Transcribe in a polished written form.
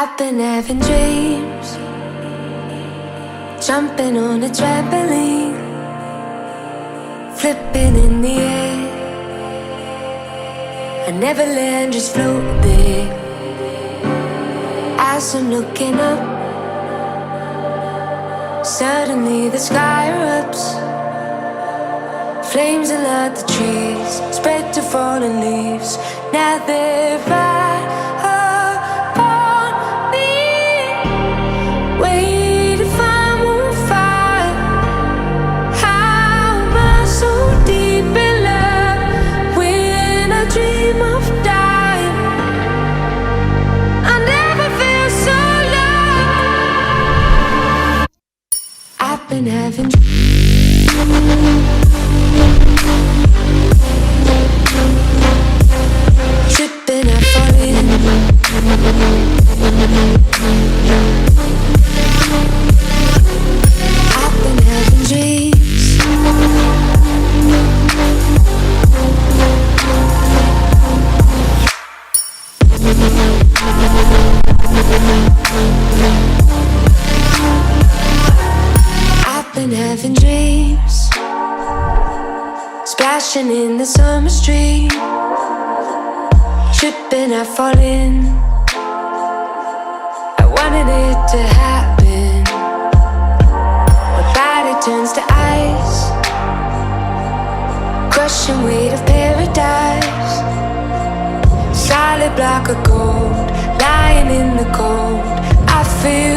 I've been having dreams, jumping on a trampoline, flipping in the air. I never land, just float there. As I'm looking up, suddenly the sky erupts. Flames alert the trees, spread to fallen leaves. Now they're right upon me, wait if I'm on fire. How am I so deep in love when I dream of dying? I never feel so low. I've been having tripping, I fall in. I've been having dreams, I've been having dreams, splashing in the summer stream. Tripping, I fall in. I wanted it to happen. My body turns to ice, crushing weight of paradise. Solid block of gold, lying in the cold. I feel